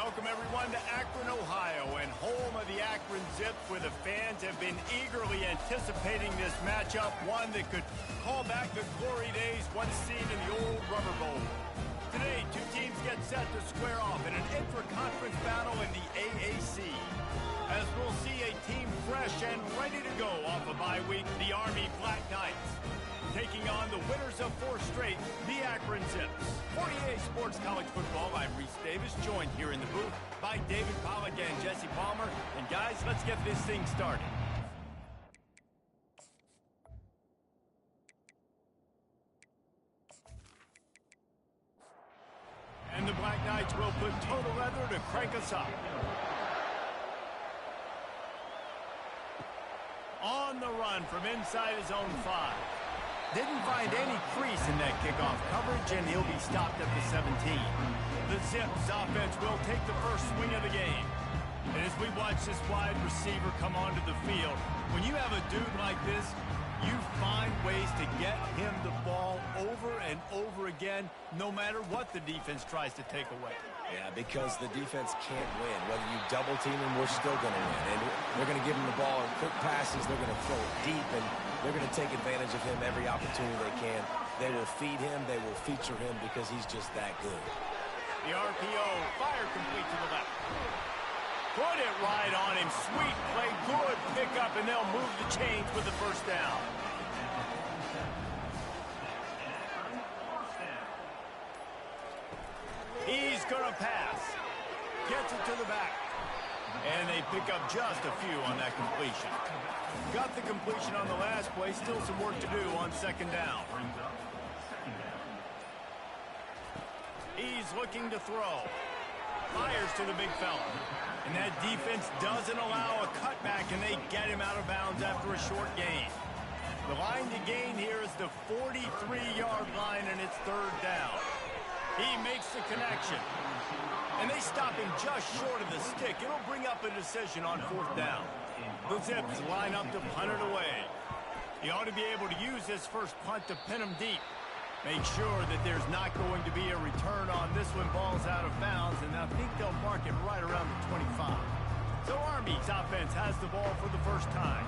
Welcome, everyone, to Akron, Ohio, and home of the Akron Zips, where the fans have been eagerly anticipating this matchup, one that could call back the glory days once seen in the old Rubber Bowl. Today, two teams get set to square off in an intra-conference battle in the AAC. As we'll see a team fresh and ready to go off a bye week, the Army Black Knights, taking on the winners of 4 straight, the Akron Zips. 48 Sports College Football, I'm Reese Davis, joined here in the booth by David Pollack and Jesse Palmer. And guys, let's get this thing started. And the Black Knights will put total leather to crank us up. On the run from inside his own 5. Didn't find any crease in that kickoff coverage, and he'll be stopped at the 17. The Zips offense will take the first swing of the game. And as we watch this wide receiver come onto the field, when you have a dude like this, you find ways to get him the ball over and over again, no matter what the defense tries to take away. Yeah, because the defense can't win. Whether you double team him, we're still going to win. And they're going to give him the ball in quick passes. They're going to throw it deep, and they're going to take advantage of him every opportunity they can. They will feed him. They will feature him because he's just that good. The RPO, fire complete to the left. Put it right on him. Sweet play, good pickup, and they'll move the chains with the first down. He's going to pass. Gets it to the back. And they pick up just a few on that completion. Got the completion on the last play. Still some work to do on second down. He's looking to throw. Fires to the big fella. And that defense doesn't allow a cutback, and they get him out of bounds after a short gain. The line to gain here is the 43-yard line, and it's third down. He makes the connection. And they stop him just short of the stick. It'll bring up a decision on fourth down. The Zips line up to punt it away. He ought to be able to use this first punt to pin him deep. Make sure that there's not going to be a return on this one. Ball's out of bounds, and I think they'll mark it right around the 25. So Army's offense has the ball for the first time.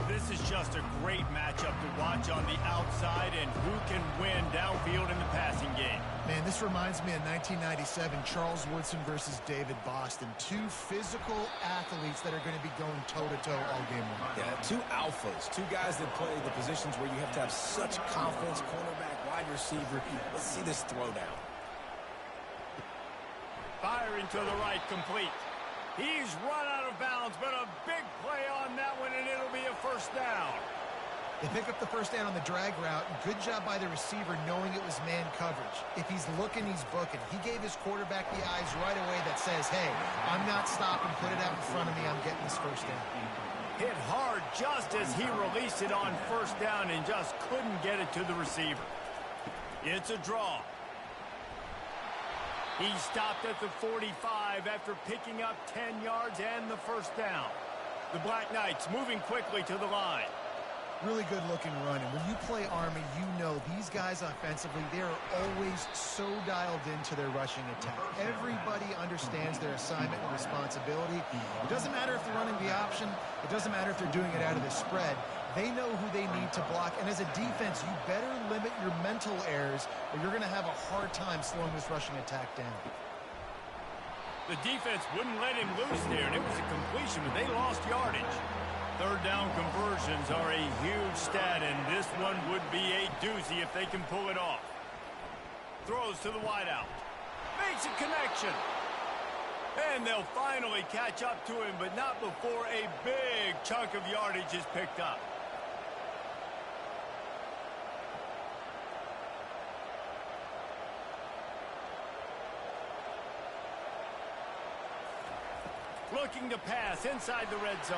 This is just a great matchup to watch on the outside, and who can win downfield in the passing game. Man, this reminds me of 1997, Charles Woodson versus David Boston. 2 physical athletes that are going to be going toe-to-toe all game long. Yeah, 2 alphas, 2 guys that play the positions where you have to have such confidence, cornerback, wide receiver. Let's see this throwdown. Firing to the right, complete. He's run out of bounds, but a big play on that one, and it'll be a first down. They pick up the first down on the drag route. Good job by the receiver knowing it was man coverage. If he's looking, he's booking. He gave his quarterback the eyes right away that says, hey, I'm not stopping. Put it out in front of me. I'm getting this first down. Hit hard just as he released it on first down and just couldn't get it to the receiver. It's a draw. He stopped at the 45 after picking up 10 yards and the first down. The Black Knights moving quickly to the line. Really good looking run. And when you play Army, you know these guys offensively, they're always so dialed into their rushing attack. Everybody understands their assignment and responsibility. It doesn't matter if they're running the option. It doesn't matter if they're doing it out of the spread. They know who they need to block. And as a defense, you better limit your mental errors or you're going to have a hard time slowing this rushing attack down. The defense wouldn't let him loose there, and it was a completion, but they lost yardage. Third down conversions are a huge stat, and this one would be a doozy if they can pull it off. Throws to the wideout. Makes a connection. And they'll finally catch up to him, but not before a big chunk of yardage is picked up. Looking to pass inside the red zone.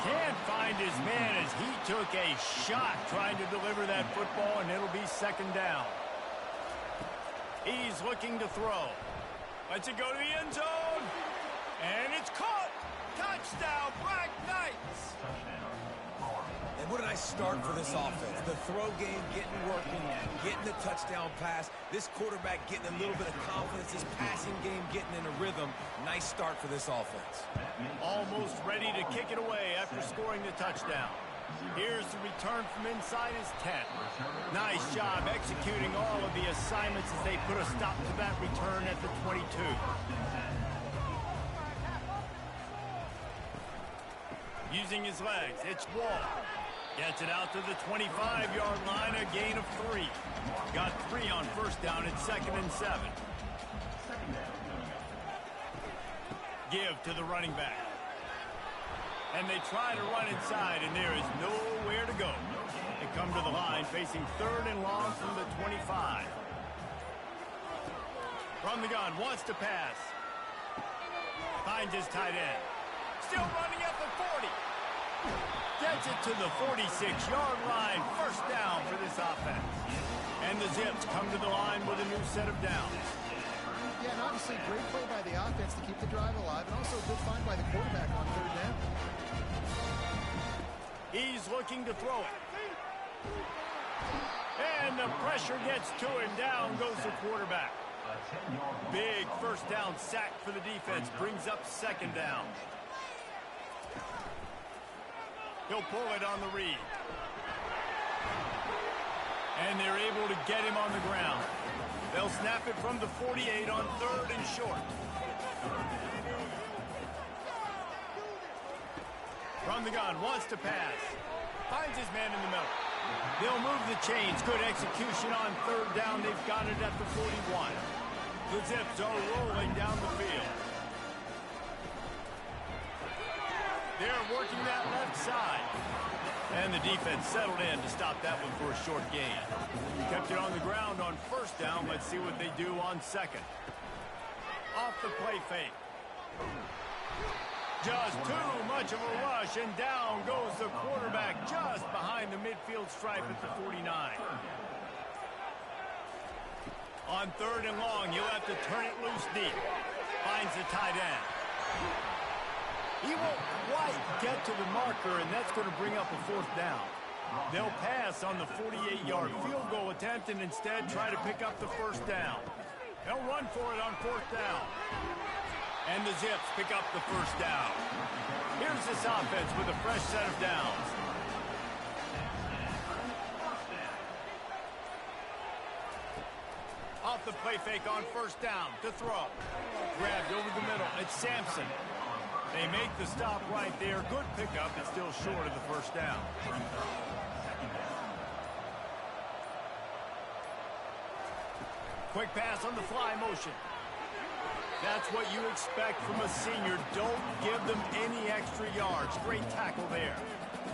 Can't find his man as he took a shot trying to deliver that football, and it'll be second down. He's looking to throw. Lets it go to the end zone. And it's caught. Touchdown, Black Knights. And what a nice start for this offense. The throw game getting working, getting the touchdown pass. This quarterback getting a little bit of confidence. This passing game getting in a rhythm. Nice start for this offense. Almost ready to kick it away after scoring the touchdown. Here's the return from inside his 10. Nice job executing all of the assignments as they put a stop to that return at the 22. Using his legs, it's Wall. Gets it out to the 25-yard line, a gain of 3. Got 3 on first down at 2nd and 7. Give to the running back. And they try to run inside, and there is nowhere to go. They come to the line facing 3rd and long from the 25. From the gun, wants to pass. Finds his tight end. Still running at the 40. Gets it to the 46-yard line. First down for this offense. And the Zips come to the line with a new set of downs. Yeah, and obviously great play by the offense to keep the drive alive, and also a good find by the quarterback on 3rd down. He's looking to throw it. And the pressure gets to him. Down goes the quarterback. Big first down sack for the defense. Brings up 2nd down. He'll pull it on the read. And they're able to get him on the ground. They'll snap it from the 48 on 3rd and short. From the gun, wants to pass. Finds his man in the middle. They'll move the chains. Good execution on 3rd down. They've got it at the 41. The Zips are rolling down the field. They're working that left side. And the defense settled in to stop that one for a short gain. Kept it on the ground on 1st down. Let's see what they do on 2nd. Off the play fake. Just too much of a rush, and down goes the quarterback just behind the midfield stripe at the 49. On 3rd and long, you'll have to turn it loose deep. Finds the tight end. He won't quite get to the marker, and that's going to bring up a 4th down. They'll pass on the 48-yard field goal attempt and instead try to pick up the 1st down. They'll run for it on 4th down. And the Zips pick up the 1st down. Here's this offense with a fresh set of downs. Off the play fake on 1st down to throw. Grabbed over the middle. It's Sampson. They make the stop right there. Good pickup. It's still short of the 1st down. Quick pass on the fly motion. That's what you expect from a senior. Don't give them any extra yards. Great tackle there.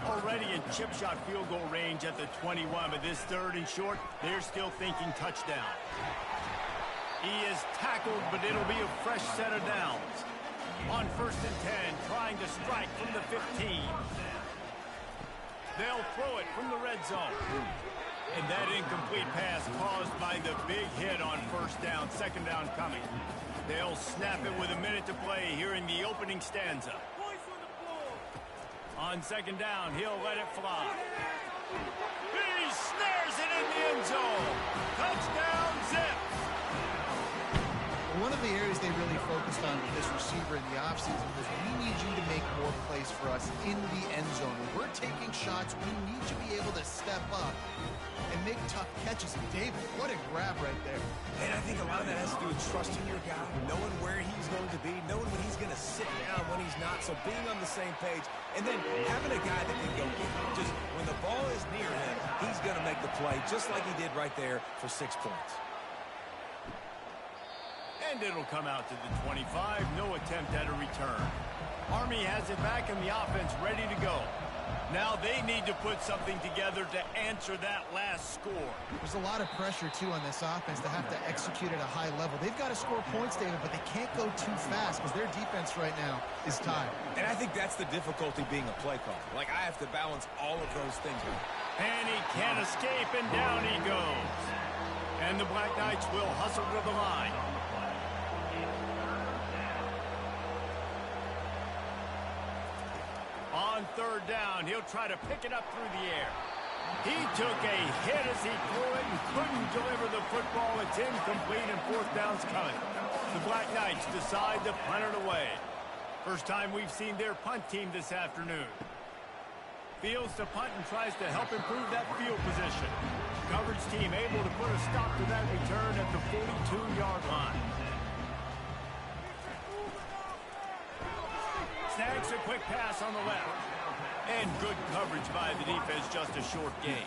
Already in chip shot field goal range at the 21, but this 3rd and short, they're still thinking touchdown. He is tackled, but it'll be a fresh set of downs. On 1st and 10, trying to strike from the 15. They'll throw it from the red zone. And that incomplete pass caused by the big hit on 1st down, 2nd down coming. They'll snap it with a minute to play here in the opening stanza. On 2nd down, he'll let it fly. He snares it in the end zone. Touchdown, Zips. One of the areas they really focused on with this receiver in the offseason was we need you to make more plays for us in the end zone. When we're taking shots, we need to be able to step up and make tough catches. And David, what a grab right there. And I think a lot of that has to do with trusting your guy, knowing where he's going to be, knowing when he's going to sit down, when he's not. So being on the same page, and then having a guy that can go get it. Just when the ball is near him, he's going to make the play, just like he did right there for 6 points. And it'll come out to the 25. No attempt at a return. Army has it back and the offense ready to go. Now they need to put something together to answer that last score. There's a lot of pressure, too, on this offense to have to execute at a high level. They've got to score points, David, but they can't go too fast because their defense right now is tired. And I think that's the difficulty being a play caller. Like, I have to balance all of those things. And he can't escape, and down he goes. And the Black Knights will hustle to the line. On third down. He'll try to pick it up through the air. He took a hit as he threw it and couldn't deliver the football. It's incomplete and fourth down's coming. The Black Knights decide to punt it away. First time we've seen their punt team this afternoon. Fields to punt and tries to help improve that field position. Coverage team able to put a stop to that return at the 42-yard line. Snags a quick pass on the left. And good coverage by the defense, just a short gain.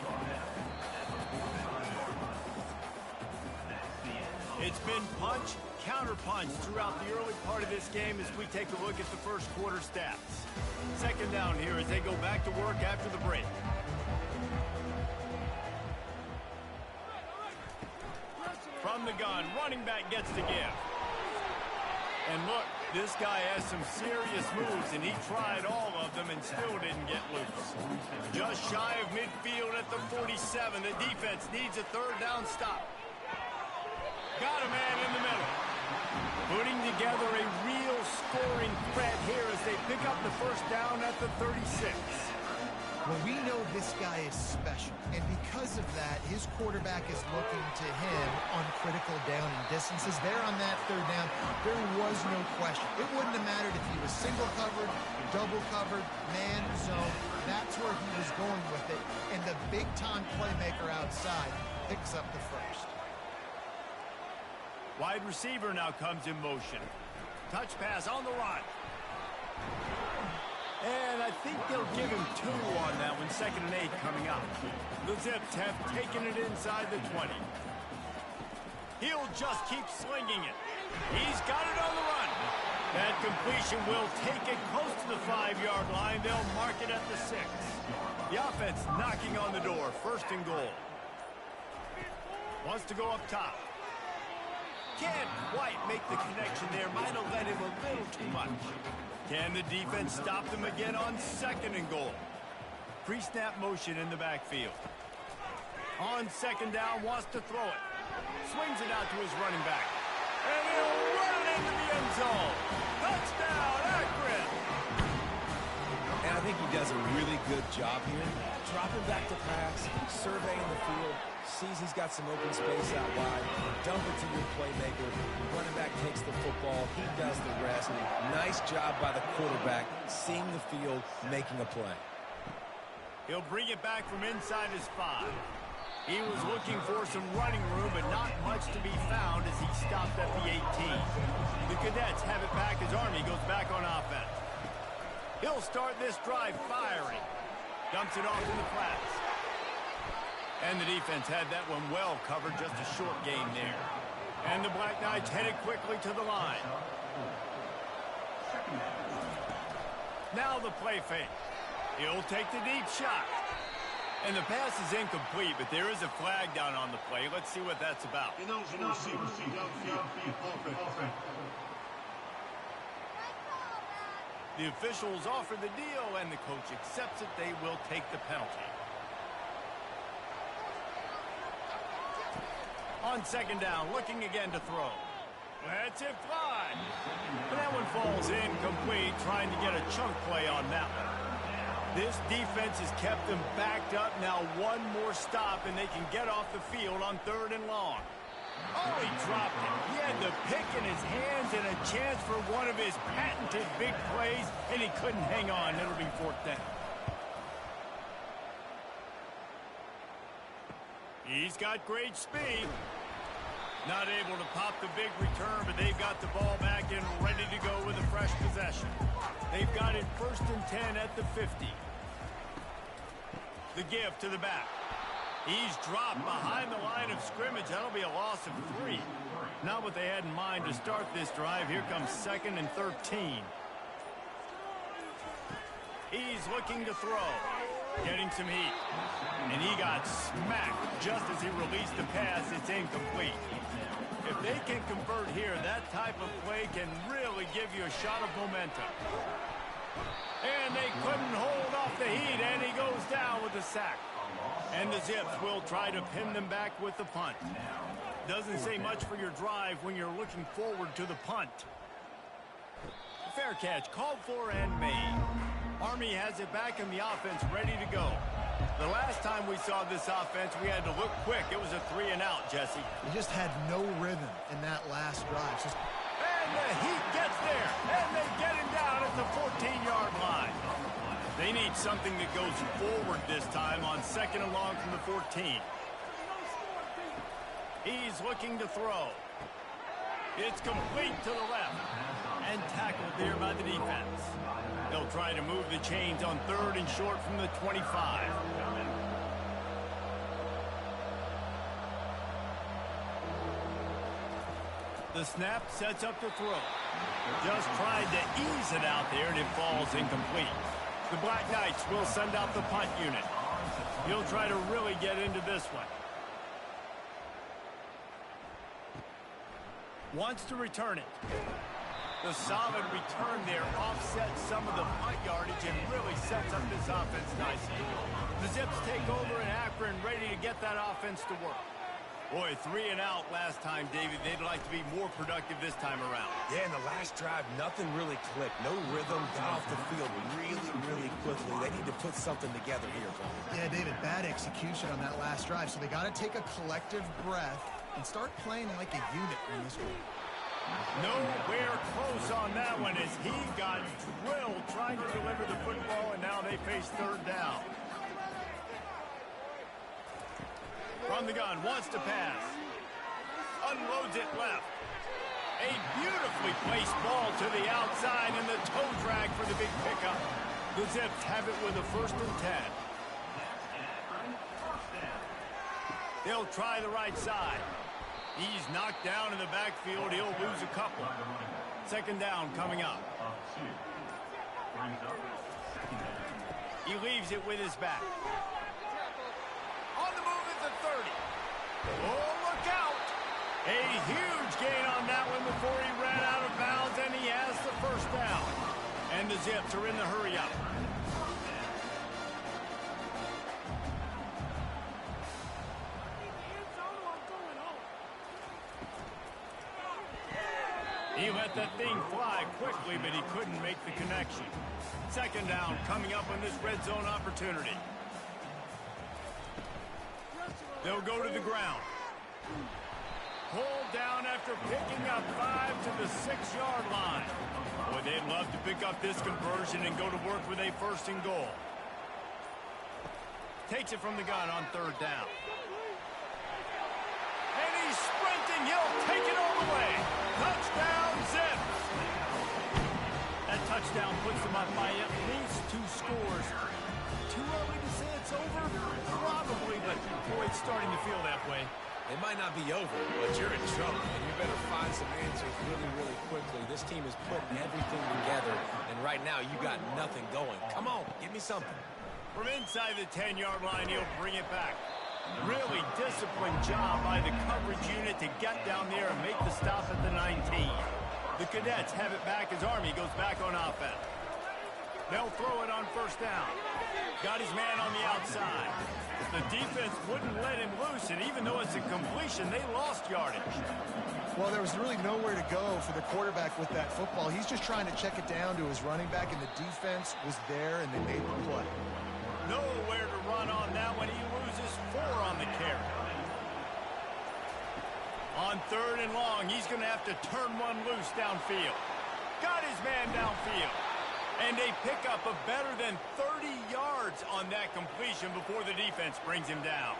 It's been punch, counter-punch throughout the early part of this game as we take a look at the first quarter stats. Second down here as they go back to work after the break. From the gun, running back gets to give. And look, this guy has some serious moves, and he tried all of them and still didn't get loose. Just shy of midfield at the 47. The defense needs a third down stop. Got a man in the middle. Putting together a real scoring threat here as they pick up the first down at the 36. Well, we know this guy is special, and because of that, his quarterback is looking to him on critical down and distances. There on that third down, there was no question. It wouldn't have mattered if he was single covered, double covered, man, zone. That's where he was going with it, and the big-time playmaker outside picks up the first. Wide receiver now comes in motion. Touch pass on the run. And I think they'll give him 2 on that one, 2nd and 8 coming up. The Zips have taken it inside the 20. He'll just keep slinging it. He's got it on the run. That completion will take it close to the 5-yard line. They'll mark it at the 6. The offense knocking on the door, 1st and goal. Wants to go up top. Can't quite make the connection there. Might have led him a little too much. Can the defense stop them again on 2nd and goal? Pre-snap motion in the backfield. On 2nd down, wants to throw it. Swings it out to his running back. And he'll run it into the end zone. Touchdown, Akron! And I think he does a really good job here. Dropping back to pass, surveying the field, sees he's got some open space out wide, dump it to your playmaker, running back takes the football, he does the rest. Nice job by the quarterback, seeing the field, making a play. He'll bring it back from inside his 5. He was looking for some running room, but not much to be found as he stopped at the 18. The Cadets have it back as Army goes back on offense. He'll start this drive firing. Dumps it off in the flats. And the defense had that one well covered, just a short gain there. And the Black Knights headed quickly to the line. Now the play fake. He'll take the deep shot. And the pass is incomplete, but there is a flag down on the play. Let's see what that's about. The officials offer the deal, and the coach accepts it. They will take the penalty. On 2nd down, looking again to throw. Lets it fly. And that one falls incomplete, trying to get a chunk play on that one. This defense has kept them backed up. Now one more stop, and they can get off the field on 3rd and long. Oh, he dropped it. He had the pick in his hands and a chance for one of his patented big plays, and he couldn't hang on. It'll be 4th down. He's got great speed. Not able to pop the big return, but they've got the ball back and ready to go with a fresh possession. They've got it 1st and 10 at the 50. The give to the back. He's dropped behind the line of scrimmage. That'll be a loss of 3. Not what they had in mind to start this drive. Here comes 2nd and 13. He's looking to throw. Getting some heat. And he got smacked just as he released the pass. It's incomplete. If they can convert here, that type of play can really give you a shot of momentum. And they couldn't hold off the heat, and he goes down with a sack. And the Zips will try to pin them back with the punt. Doesn't say much for your drive when you're looking forward to the punt. Fair catch called for and made. Army has it back in the offense, ready to go. The last time we saw this offense, we had to look quick. It was a 3-and-out, Jesse. They just had no rhythm in that last drive. And the Heat gets there, and they get him down at the 14-yard line. They need something that goes forward this time on 2nd and long from the 14. He's looking to throw. It's complete to the left and tackled there by the defense. They'll try to move the chains on 3rd and short from the 25. The snap sets up the throw. Just tried to ease it out there, and it falls incomplete. The Black Knights will send out the punt unit. He'll try to really get into this one. Wants to return it. The solid return there offsets some of the punt yardage and really sets up this offense nicely. The Zips take over in Akron, ready to get that offense to work. Boy, 3-and-out last time, David. They'd like to be more productive this time around. Yeah, in the last drive, nothing really clicked. No rhythm, got off the field really quickly. They need to put something together here, Paul. Yeah, David, bad execution on that last drive. So they got to take a collective breath and start playing like a unit in this one. Nowhere close on that one as he got drilled trying to deliver the football, and now they face 3rd down. From the gun, wants to pass. Unloads it left. A beautifully placed ball to the outside, and the toe drag for the big pickup. The Zips have it with a 1st and 10. They'll try the right side. He's knocked down in the backfield. He'll lose a couple. 2nd down coming up. He leaves it with his back. On the move at the 30. Oh, look out. A huge gain on that one before he ran out of bounds, and he has the 1st down. And the Zips are in the hurry-up. He let that thing fly quickly, but he couldn't make the connection. 2nd down coming up on this red zone opportunity. They'll go to the ground. Pulled down after picking up 5 to the 6-yard line. Boy, they'd love to pick up this conversion and go to work with a 1st and goal. Takes it from the gun on 3rd down. And he's sprinting. He'll take it all the way. Touchdown, Zips. That touchdown puts them up by at least 2 scores. Too early to say it's over? Probably, but boy, it's starting to feel that way. It might not be over, but you're in trouble, and you better find some answers really quickly. This team is putting everything together, and right now you got nothing going. Come on, give me something. From inside the 10-yard line, he'll bring it back. Really disciplined job by the coverage unit to get down there and make the stop at the 19. The Cadets have it back as Army goes back on offense. They'll throw it on 1st down. Got his man on the outside. The defense wouldn't let him loose, and even though it's a completion, they lost yardage. Well, there was really nowhere to go for the quarterback with that football. He's just trying to check it down to his running back, and the defense was there, and they made the play. Nowhere to run on that one. He loses 4 on the carry. On 3rd and long, he's going to have to turn one loose downfield. Got his man downfield. And a pickup of better than 30 yards on that completion before the defense brings him down.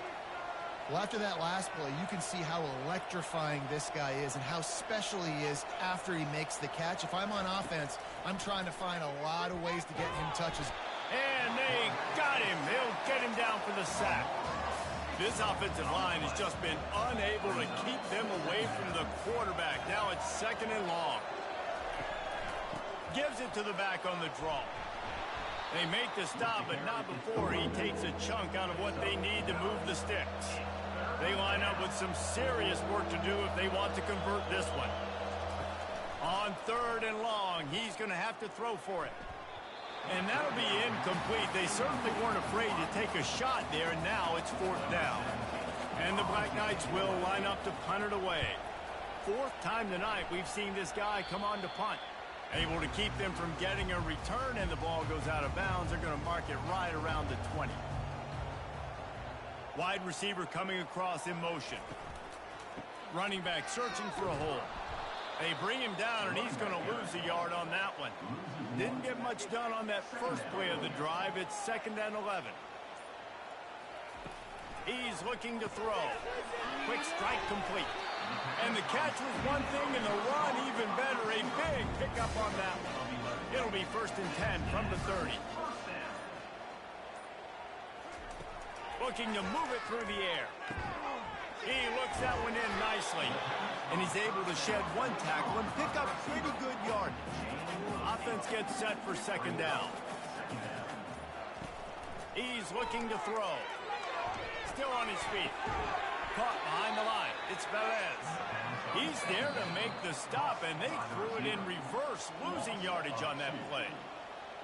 Well, after that last play, you can see how electrifying this guy is and how special he is after he makes the catch. If I'm on offense, I'm trying to find a lot of ways to get him touches. And they got him. They'll get him down for the sack. This offensive line has just been unable to keep them away from the quarterback. Now it's 2nd and long. Gives it to the back on the draw. They make the stop, but not before he takes a chunk out of what they need to move the sticks. They line up with some serious work to do if they want to convert this one. On 3rd and long, he's going to have to throw for it. And that'll be incomplete. They certainly weren't afraid to take a shot there, and now it's 4th down. And the Black Knights will line up to punt it away. 4th time tonight we've seen this guy come on to punt. Able to keep them from getting a return, and the ball goes out of bounds. They're going to mark it right around the 20. Wide receiver coming across in motion. Running back searching for a hole. They bring him down, and he's going to lose a yard on that one. Didn't get much done on that first play of the drive. It's 2nd and 11. He's looking to throw. Quick strike complete. And the catch was one thing, and the run even better. A big pickup on that one. It'll be 1st and 10 from the 30. Looking to move it through the air. He looks that one in nicely. And he's able to shed one tackle and pick up pretty good yardage. Offense gets set for 2nd down. He's looking to throw. Still on his feet. Caught behind the line. It's Velez. He's there to make the stop, and they threw it in reverse, losing yardage on that play.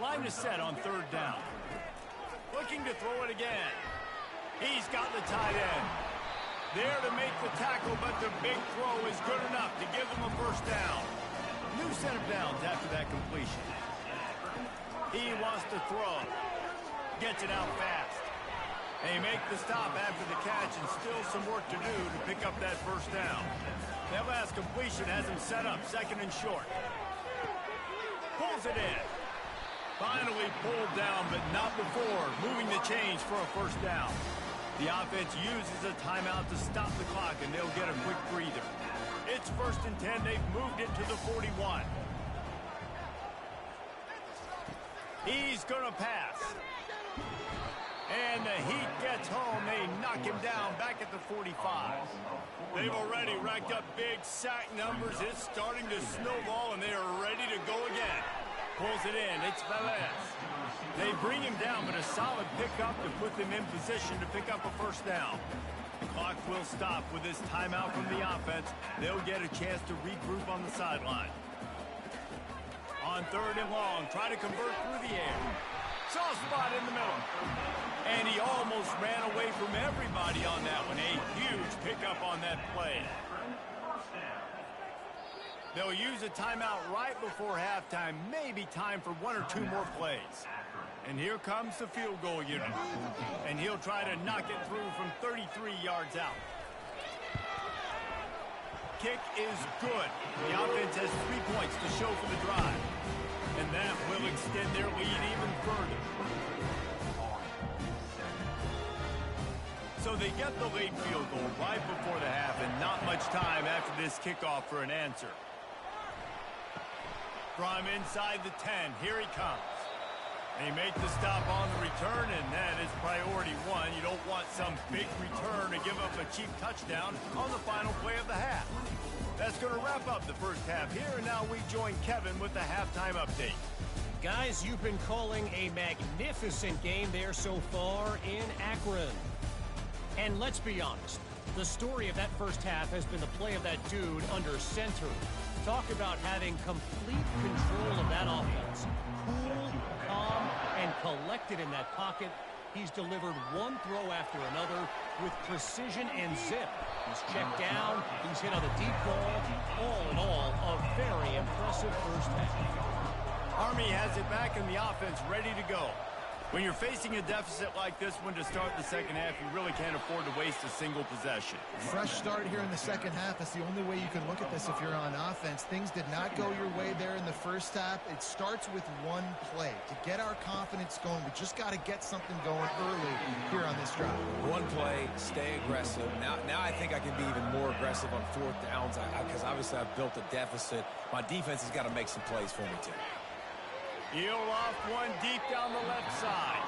Line is set on 3rd down. Looking to throw it again. He's got the tight end. There to make the tackle, but the big throw is good enough to give them a 1st down. New set of downs after that completion. He wants to throw. Gets it out fast. They make the stop after the catch, and still some work to do to pick up that 1st down. That last completion has him set up 2nd and short. Pulls it in. Finally pulled down, but not before moving the chains for a 1st down. The offense uses a timeout to stop the clock, and they'll get a quick breather. It's 1st and 10. They've moved it to the 41. He's going to pass. And the Heat gets home. They knock him down back at the 45. They've already racked up big sack numbers. It's starting to snowball, and they are ready to go again. Pulls it in. It's Velez. They bring him down, but a solid pickup to put them in position to pick up a 1st down. The clock will stop with this timeout from the offense. They'll get a chance to regroup on the sideline. On 3rd and long, try to convert through the air. Soft spot in the middle. And he almost ran away from everybody on that one. A huge pickup on that play. They'll use a timeout right before halftime. Maybe time for 1 or 2 more plays. And here comes the field goal unit. And he'll try to knock it through from 33 yards out. Kick is good. The offense has 3 points to show for the drive. And that will extend their lead even further. So they get the late field goal right before the half, and not much time after this kickoff for an answer. From inside the 10, here he comes. They make the stop on the return, and that is priority 1. You don't want some big return to give up a cheap touchdown on the final play of the half. That's going to wrap up the 1st half here, and now we join Kevin with the halftime update. Guys, you've been calling a magnificent game there so far in Akron. And let's be honest, the story of that 1st half has been the play of that dude under center. Talk about having complete control of that offense. Cool, calm, and collected in that pocket. He's delivered one throw after another with precision and zip. He's checked down, he's hit on the deep ball. All in all, a very impressive 1st half. Army has it back in the offense ready to go. When you're facing a deficit like this one to start the 2nd half, you really can't afford to waste a single possession. Fresh start here in the 2nd half. That's the only way you can look at this if you're on offense. Things did not go your way there in the 1st half. It starts with one play. To get our confidence going, we just got to get something going early here on this drive. One play, stay aggressive. Now I think I can be even more aggressive on 4th downs because obviously I've built a deficit. My defense has got to make some plays for me too. He'll off one deep down the left side.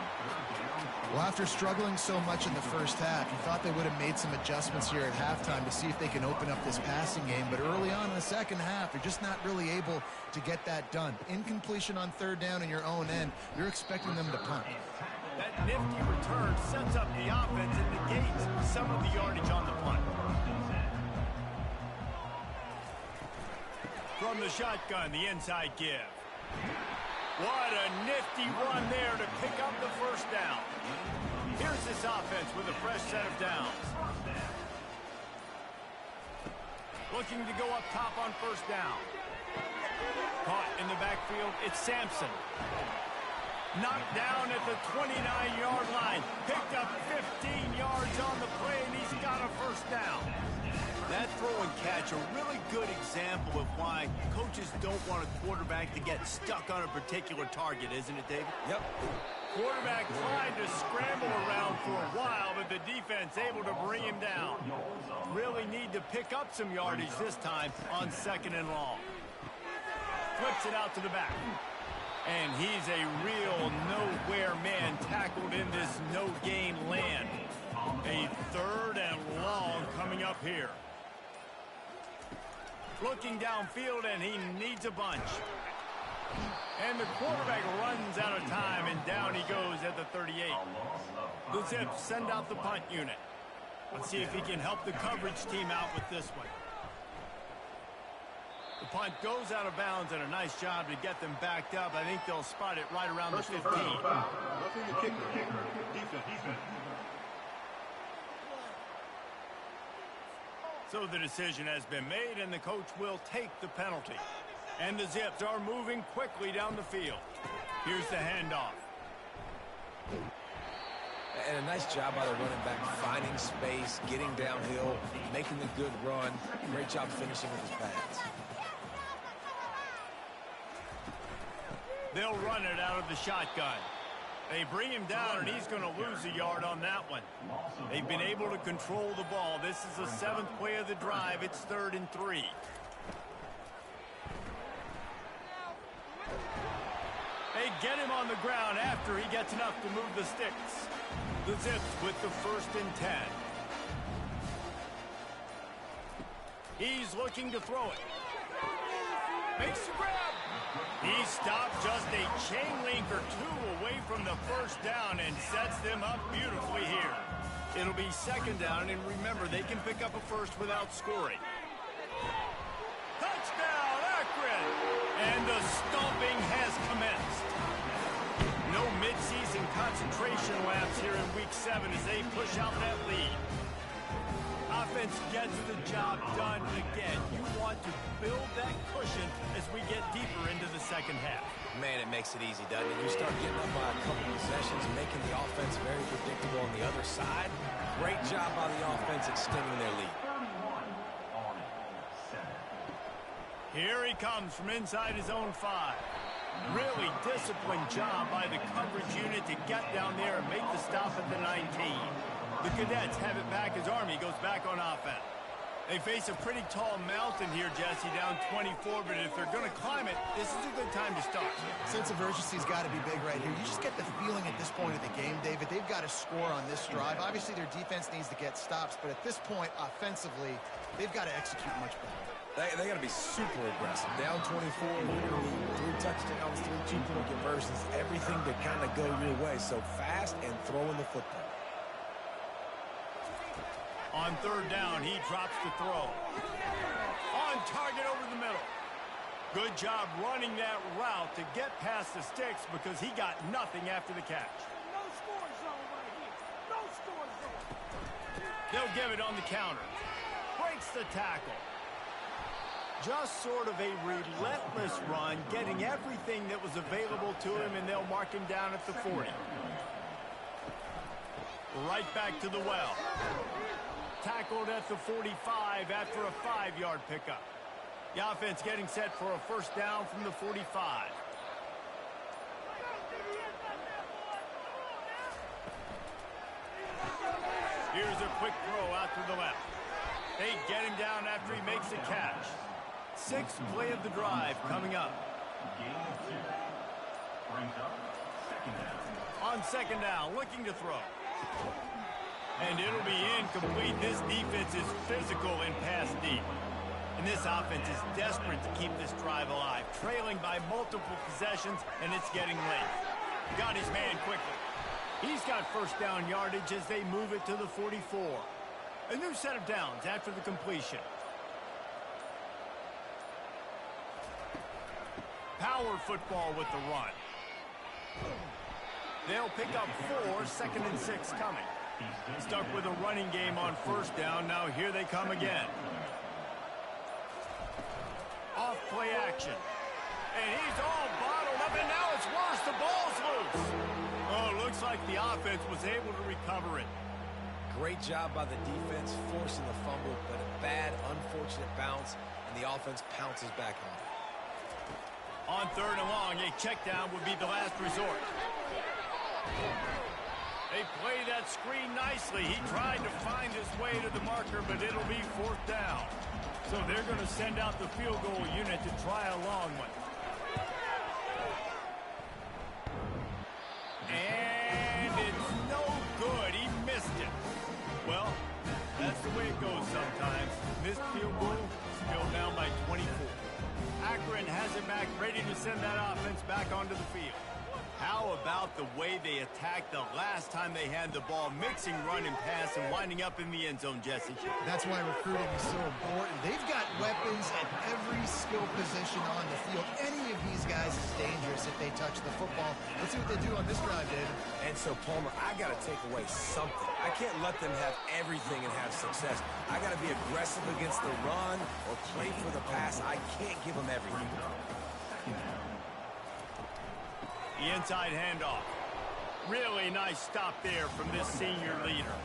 Well, after struggling so much in the 1st half, you thought they would have made some adjustments here at halftime to see if they can open up this passing game. But early on in the 2nd half, you're just not really able to get that done. Incompletion on 3rd down in your own end, you're expecting them to punt. That nifty return sets up the offense and negates some of the yardage on the punt. From the shotgun, the inside give. What a nifty run there to pick up the 1st down. Here's this offense with a fresh set of downs. Looking to go up top on 1st down. Caught in the backfield, it's Sampson. Knocked down at the 29-yard line. Picked up 15 yards on the play, and he's got a first down. That throw and catch, a really good example of why coaches don't want a quarterback to get stuck on a particular target, isn't it, David? Yep. Quarterback tried to scramble around for a while, but the defense able to bring him down. Really need to pick up some yardage this time on second and long. Flips it out to the back. And he's a real nowhere man tackled in this no-gain land. A third and long coming up here. Looking downfield, and he needs a bunch. And the quarterback runs out of time, and down he goes at the 38. The Zips send out the punt unit. Let's see if he can help the coverage team out with this one. The punt goes out of bounds, and a nice job to get them backed up. I think they'll spot it right around the 15. Roughing the kicker. Defense. So the decision has been made, and the coach will take the penalty. And the Zips are moving quickly down the field. Here's the handoff. And a nice job by the running back, finding space, getting downhill, making a good run. Great job finishing with his pads. They'll run it out of the shotgun. They bring him down, and he's going to lose a yard on that one. They've been able to control the ball. This is the 7th play of the drive. It's 3rd and 3. They get him on the ground after he gets enough to move the sticks. The Zips with the 1st and 10. He's looking to throw it. Makes the grab. He stopped just a chain link or two away from the first down and sets them up beautifully here. It'll be 2nd down, and remember, they can pick up a first without scoring. Touchdown, Akron! And the stomping has commenced. No midseason concentration laps here in Week 7 as they push out that lead. Offense gets the job done again. You want to build that cushion as we get deeper into the 2nd half. Man, it makes it easy, doesn't it? You start getting up by a couple possessions, making the offense very predictable on the other side. Great job by the offense extending their lead. Here he comes from inside his own 5. Really disciplined job by the coverage unit to get down there and make the stop at the 19. The Cadets have it back as Army goes back on offense. They face a pretty tall mountain here, Jesse, down 24, but if they're going to climb it, this is a good time to start. Sense of urgency's got to be big right here. You just get the feeling at this point of the game, David, they've got to score on this drive. Obviously, their defense needs to get stops, but at this point, offensively, they've got to execute much better. They got to be super aggressive. Down 24, you're going to need 3 touchdowns, 3 2-point conversions, everything to kind of go your way. So fast and throwing the football. On 3rd down, he drops the throw. On target over the middle. Good job running that route to get past the sticks because he got nothing after the catch. No score zone right here. No score zone. They'll give it on the counter. Breaks the tackle. Just sort of a relentless run, getting everything that was available to him, and they'll mark him down at the 40. Right back to the well. Tackled at the 45 after a 5-yard pickup. The offense getting set for a first down from the 45. Here's a quick throw out to the left. They get him down after he makes a catch. 6th play of the drive coming up. On 2nd down, looking to throw. And it'll be incomplete. This defense is physical and pass deep. And this offense is desperate to keep this drive alive. Trailing by multiple possessions, and it's getting late. Got his man quickly. He's got first down yardage as they move it to the 44. A new set of downs after the completion. Power football with the run. They'll pick up 4, 2nd and 6 coming. Stuck with a running game on first down. Now here they come again. Off play action. And he's all bottled up, and now it's worse. The ball's loose. Oh, looks like the offense was able to recover it. Great job by the defense forcing the fumble, but a bad, unfortunate bounce, and the offense pounces back on it. On 3rd and long, a check down would be the last resort. They play that screen nicely. He tried to find his way to the marker, but it'll be 4th down. So they're going to send out the field goal unit to try a long one. And it's no good. He missed it. Well, that's the way it goes sometimes. Missed field goal, still down by 24. Akron has it back, ready to send that offense back onto the field. How about the way they attacked the last time they had the ball, mixing run and pass and winding up in the end zone, Jesse? That's why recruiting is so important. They've got weapons at every skill position on the field. Any of these guys is dangerous if they touch the football. Let's see what they do on this drive, David. And so, Palmer, I got to take away something. I can't let them have everything and have success. I got to be aggressive against the run or play for the pass. I can't give them everything. The inside handoff. Really nice stop there from this senior leader.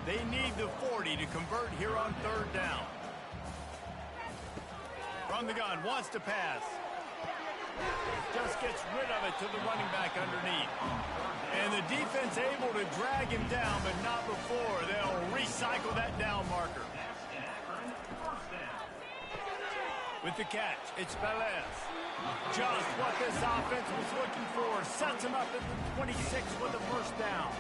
They need the 40 to convert here on 3rd down. From the gun, wants to pass. Just gets rid of it to the running back underneath. And the defense able to drag him down, but not before. They'll recycle that down marker. With the catch, it's Velez. Just what this offense was looking for. Sets him up at the 26 with a 1st down.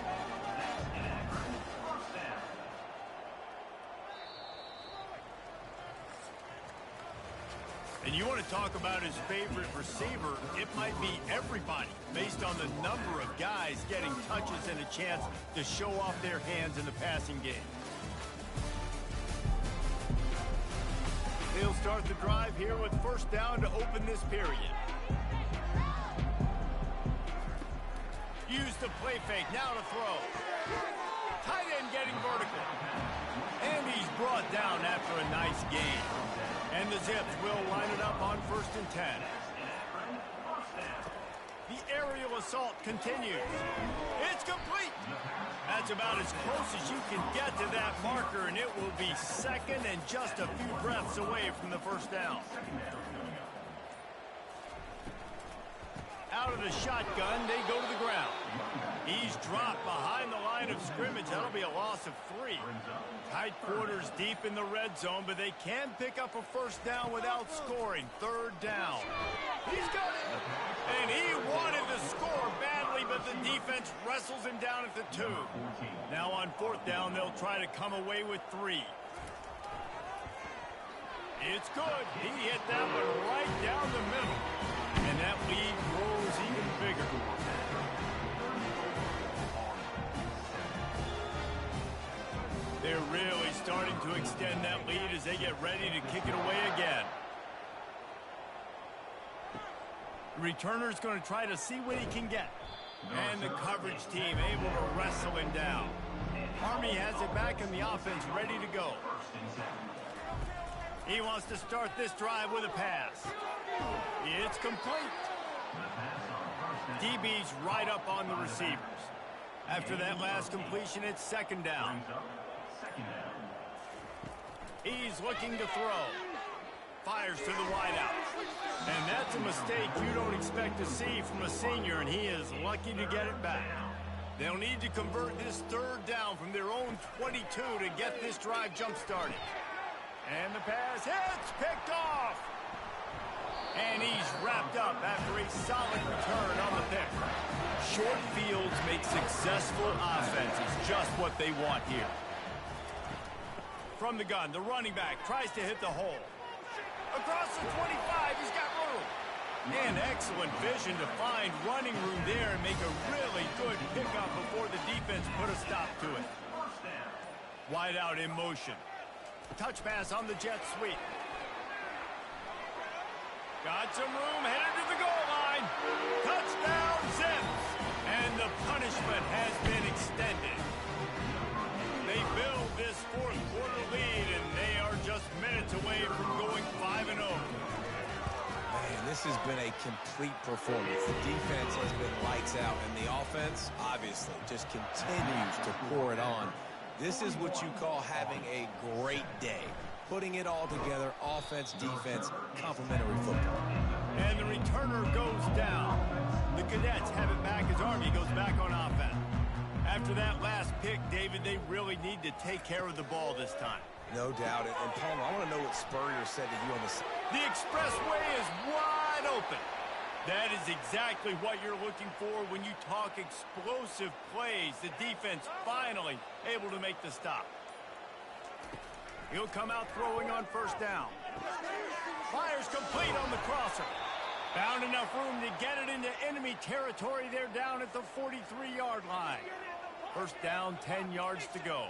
And you want to talk about his favorite receiver, it might be everybody, based on the number of guys getting touches and a chance to show off their hands in the passing game. They'll start the drive here with 1st down to open this period. Use the play fake, now to throw. Tight end getting vertical. And he's brought down after a nice gain. And the Zips will line it up on 1st and 10. The aerial assault continues. It's complete. That's about as close as you can get to that marker, and it will be 2nd and just a few breaths away from the 1st down. Out of the shotgun, they go to the ground. He's dropped behind the line of scrimmage. That'll be a loss of 3. Tight quarters deep in the red zone, but they can pick up a 1st down without scoring. 3rd down. He's got it. And he wanted to score badly, but the defense wrestles him down at the 2. Now on 4th down, they'll try to come away with 3. It's good. He hit that one right down the middle. And that lead grows even bigger. They're really starting to extend that lead as they get ready to kick it away again. The returner's going to try to see what he can get. And the coverage team able to wrestle him down. Army has it back and the offense ready to go. He wants to start this drive with a pass. It's complete. DB's right up on the receivers. After that last completion, it's 2nd down. He's looking to throw. Fires to the wideout. And that's a mistake you don't expect to see from a senior, and he is lucky to get it back. They'll need to convert this 3rd down from their own 22 to get this drive jump-started. And the pass hits, picked off. And he's wrapped up after a solid return on the pick. Short fields make successful offenses just what they want here. From the gun, the running back tries to hit the hole. Across the 25, he's got room. And excellent vision to find running room there and make a really good pickup before the defense put a stop to it. Wide out in motion. Touch pass on the jet sweep. Got some room, headed to the goal line. Touchdown, Zips. And the punishment has been extended. They build this 4th quarter lead, and they are just minutes away from going 5-0. Man, this This has been a complete performance. The defense has been lights out, and the offense, obviously, just continues to pour it on. This is what you call having a great day. Putting it all together, offense, defense, complementary football. And the returner goes down. The Cadets have it back as Army goes back on offense. After that last pick, David, they really need to take care of the ball this time. No doubt. And Palmer, I want to know what Spurrier said to you on the... The expressway is wide open. That is exactly what you're looking for when you talk explosive plays. The defense finally able to make the stop. He'll come out throwing on first down. Fires complete on the crosser. Found enough room to get it into enemy territory. They're down at the 43-yard line. First down, 10 yards to go.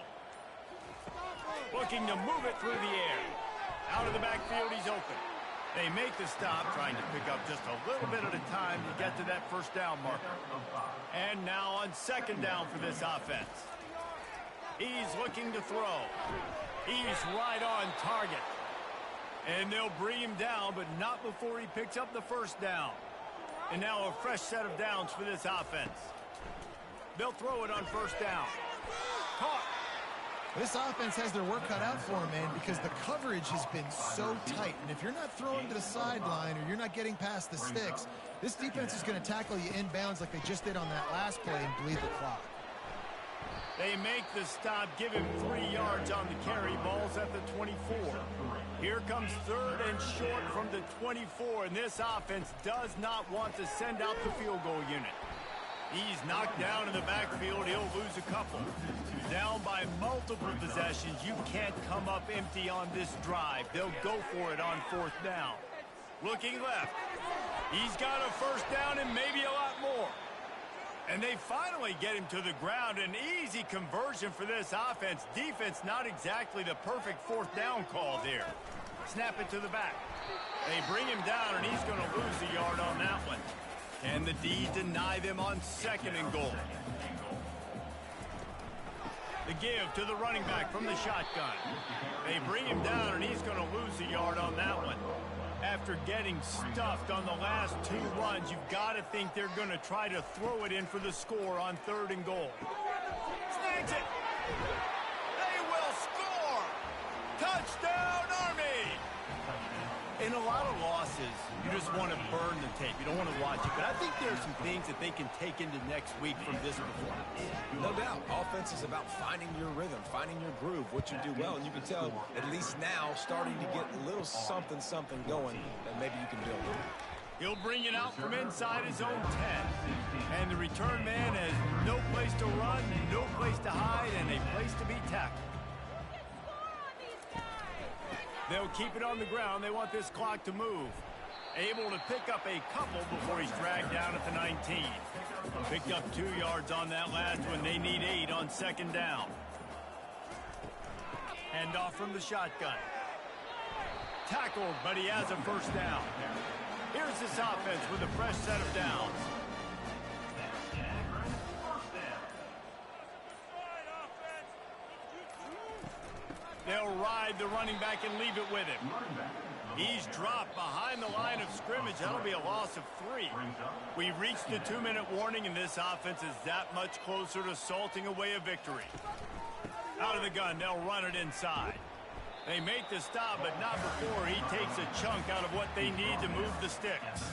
Looking to move it through the air. Out of the backfield, he's open. They make the stop, trying to pick up just a little bit at a time to get to that first down marker. And now on second down for this offense. He's looking to throw. He's right on target. And they'll bring him down, but not before he picks up the first down. And now a fresh set of downs for this offense. They'll throw it on first down. Caught. This offense has their work cut out for them, man, because the coverage has been so tight. And if you're not throwing to the sideline or you're not getting past the sticks, this defense is going to tackle you inbounds like they just did on that last play and bleed the clock. They make the stop, give him 3 yards on the carry. Ball's at the 24. Here comes third and short from the 24, and this offense does not want to send out the field goal unit. He's knocked down in the backfield. He'll lose a couple. Down by multiple possessions. You can't come up empty on this drive. They'll go for it on fourth down. Looking left. He's got a first down and maybe a lot more. And they finally get him to the ground. An easy conversion for this offense. Defense not exactly the perfect fourth down call there. Snap it to the back. They bring him down, and he's going to lose a yard on that one. And the D deny them on second and goal. The give to the running back from the shotgun. They bring him down, and he's going to lose a yard on that one. After getting stuffed on the last 2 runs, you've got to think they're going to try to throw it in for the score on third and goal. Snags it. They will score. Touchdown, Army. In a lot of losses, you just want to burn the tape. You don't want to watch it. But I think there are some things that they can take into next week from this performance. No doubt. Offense is about finding your rhythm, finding your groove, what you do well. And you can tell, at least now, starting to get a little something going that maybe you can build. He'll bring it out from inside his own 10. And the return man has no place to run, no place to hide, and a place to be tackled. They'll keep it on the ground. They want this clock to move. Able to pick up a couple before he's dragged down at the 19. Picked up 2 yards on that last one. They need 8 on second down. Hand off from the shotgun. Tackled, but he has a first down. Here's this offense with a fresh set of downs. They'll ride the running back and leave it with him. He's dropped behind the line of scrimmage. That'll be a loss of 3. We've reached the 2-minute warning, and this offense is that much closer to salting away a victory. Out of the gun, they'll run it inside. They make the stop, but not before he takes a chunk out of what they need to move the sticks.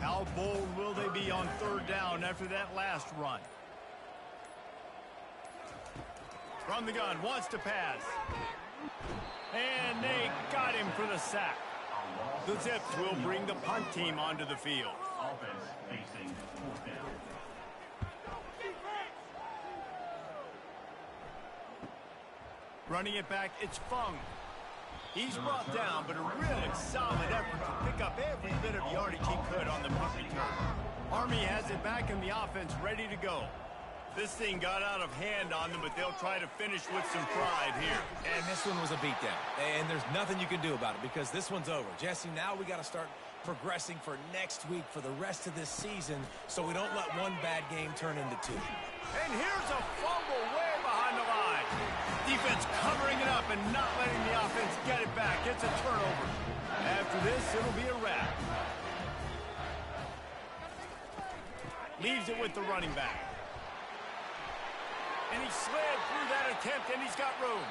How bold will they be on third down after that last run? From the gun, wants to pass. And they got him for the sack. The Zips will bring the punt team onto the field. Offense facing fourth down. Running it back, it's Fung. He's brought down, but a really solid effort to pick up every bit of yardage he could on the punt return. Army has it back in the offense, ready to go. This thing got out of hand on them, but they'll try to finish with some pride here. And this one was a beatdown. And there's nothing you can do about it because this one's over. Jesse, now we got to start progressing for next week for the rest of this season so we don't let one bad game turn into 2. And here's a fumble way behind the line. Defense covering it up and not letting the offense get it back. It's a turnover. After this, it'll be a wrap. Leaves it with the running back. And he slid through that attempt, and he's got room.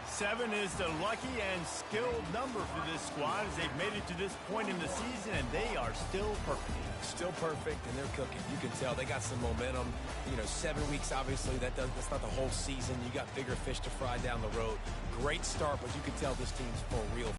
7 is the lucky and skilled number for this squad as they've made it to this point in the season, and they are still perfect. Still perfect, and they're cooking. You can tell they got some momentum. 7 weeks, obviously, that's not the whole season. You got bigger fish to fry down the road. Great start, but you can tell this team's for real.